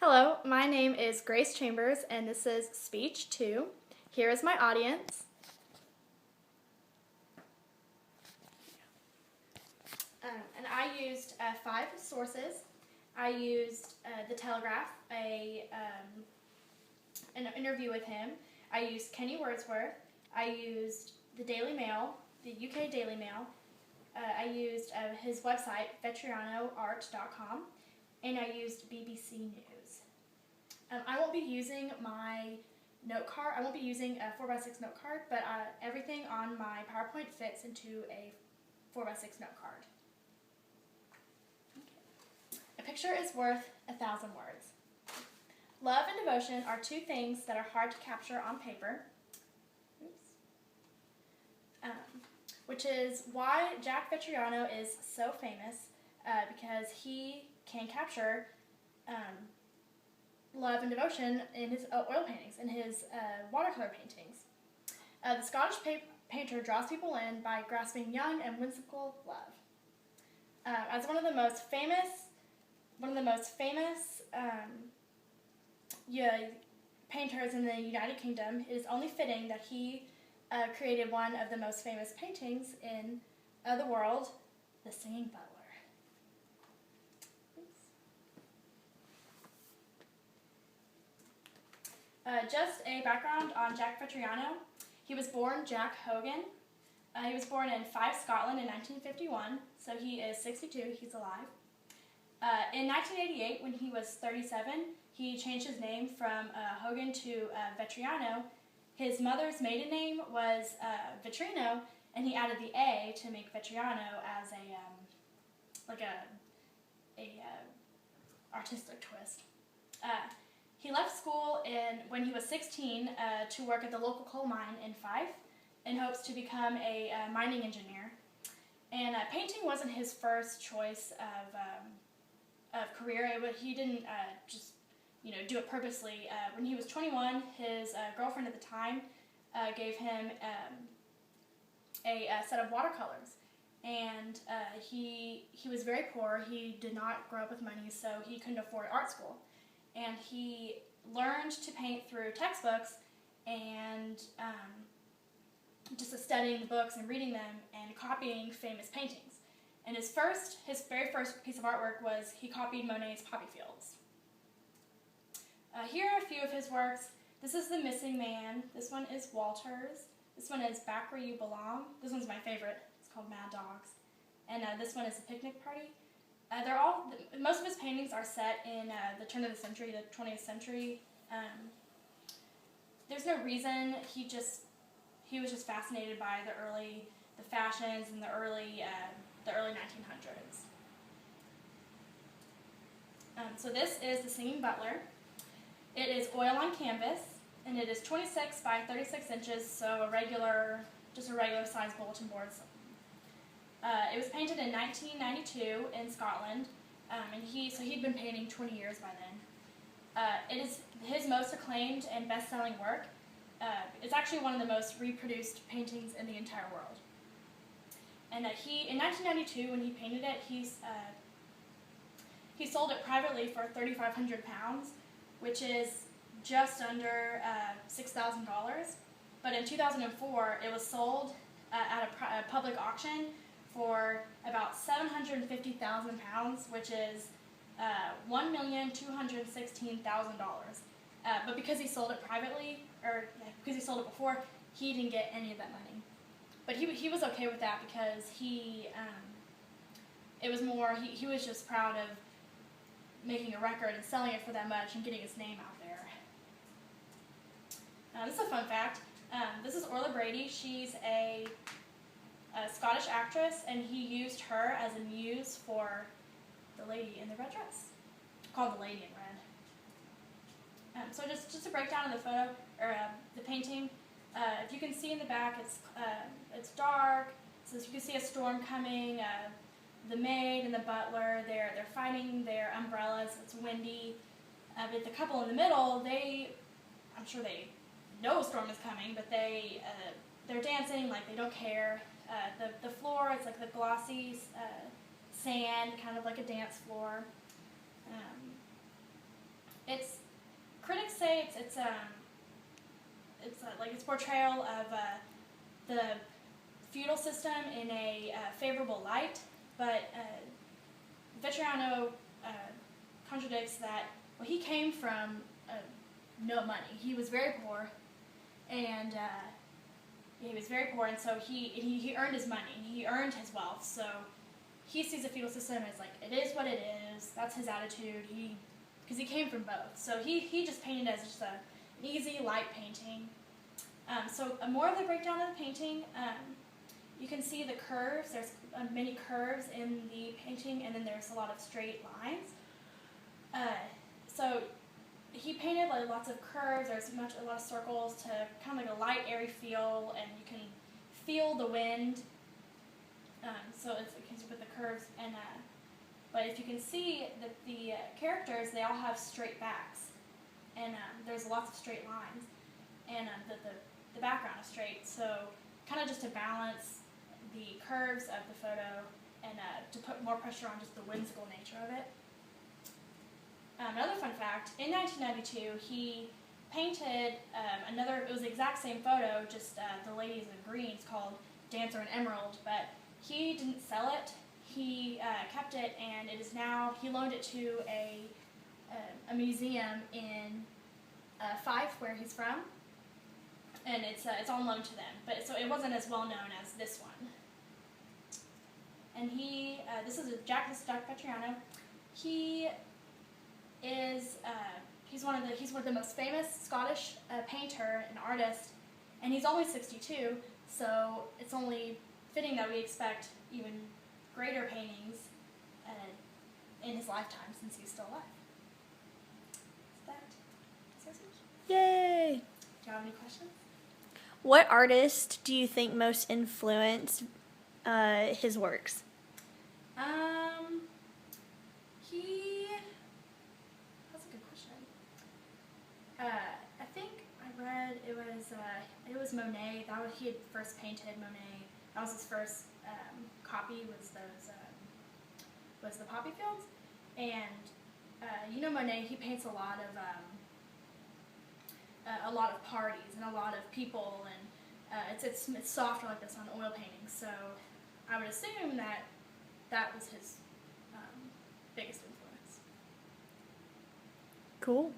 Hello, my name is Grace Chambers, and this is Speech 2. Here is my audience. And I used 5 sources. I used The Telegraph, an interview with him. I used Kenny Wordsworth. I used the Daily Mail, the UK Daily Mail. I used his website, vetrianoart.com. And I used BBC News. I won't be using my note card. I won't be using a 4x6 note card, but everything on my PowerPoint fits into a 4x6 note card. Okay. A picture is worth 1,000 words. Love and devotion are 2 things that are hard to capture on paper. Which is why Jack Vetriano is so famous, because he can capture love and devotion in his oil paintings, in his watercolor paintings. The Scottish painter draws people in by grasping young and whimsical love. As one of the most famous painters in the United Kingdom, it is only fitting that he created one of the most famous paintings in the world, The Singing Butler. Just a background on Jack Vetriano. He was born Jack Hogan. He was born in Fife, Scotland in 1951, so he is 62, he's alive. In 1988, when he was 37, he changed his name from Hogan to Vetriano. His mother's maiden name was Vitrino, and he added the A to make Vetriano as a artistic twist. He left school when he was 16 to work at the local coal mine in Fife in hopes to become a mining engineer. And painting wasn't his first choice of career. He didn't just do it purposely. When he was 21, his girlfriend at the time gave him a set of watercolors. And he was very poor. He did not grow up with money, so he couldn't afford art school. And he learned to paint through textbooks and just studying the books and reading them and copying famous paintings. And his very first piece of artwork was he copied Monet's Poppy Fields. Here are a few of his works. This is The Missing Man. This one is Walters. This one is Back Where You Belong. This one's my favorite. It's called Mad Dogs. And this one is A Picnic Party. Most of his paintings are set in the turn of the century, the 20th century. There's no reason. He was just fascinated by the fashions in the early 1900s. So this is The Singing Butler. It is oil on canvas, and it is 26 by 36 inches, so just a regular size bulletin board. It was painted in 1992 in Scotland, and he'd been painting 20 years by then. It is his most acclaimed and best-selling work. It's actually one of the most reproduced paintings in the entire world. And in 1992, when he painted it, he sold it privately for £3,500, which is just under $6,000. But in 2004, it was sold at a public auction for about £750,000, which is $1,216,000. But because he sold it privately, or because he sold it before, he didn't get any of that money. But he was okay with that because he was just proud of making a record and selling it for that much and getting his name out there. This is a fun fact. This is Orla Brady. She's a Scottish actress, and he used her as a muse for the lady in the red dress, called The Lady in Red. So just a breakdown of the photo, or the painting. If you can see in the back, it's dark. So you can see a storm coming. The maid and the butler, they're fighting their umbrellas. It's windy. But the couple in the middle, I'm sure they know a storm is coming, but they're dancing like they don't care. The floor, it's like the glossy sand, kind of like a dance floor. It like its portrayal of the feudal system in a favorable light, but Vetriano contradicts that. Well, he came from no money. He was very poor, and he was very poor, and so he earned his money. He earned his wealth. So he sees the feudal system as like it is what it is. That's his attitude. Because he came from both. So he just painted as just an easy, light painting. So more of the breakdown of the painting. You can see the curves. There's many curves in the painting, and then there's a lot of straight lines. So he painted like lots of curves. There's a lot of circles to kind of like a light, airy feel, and you can feel the wind. So it's with the curves, and but if you can see that the characters, they all have straight backs, and there's lots of straight lines, and the background is straight. So kind of just to balance the curves of the photo and to put more pressure on just the whimsical nature of it. Another fun fact, in 1992 he painted it was the exact same photo, just the ladies in green. It's called Dancer in Emerald, but he didn't sell it. He kept it, and it is now, he loaned it to a museum in Fife, where he's from, and it's on loan to them. But so it wasn't as well known as this one. And this is Jack Vetriano. He's one of the most famous Scottish painter and artist, and he's only 62. So it's only fitting that we expect even greater paintings in his lifetime, since he's still alive. Yay! Do you have any questions? What artist do you think most influenced his works? That's a good question. I think I read it was Monet. He had first painted Monet. That was his first copy. Was the poppy fields, and Monet. He paints a lot of parties and a lot of people, and it's softer like this on oil paintings. So I would assume that was his biggest influence. Cool.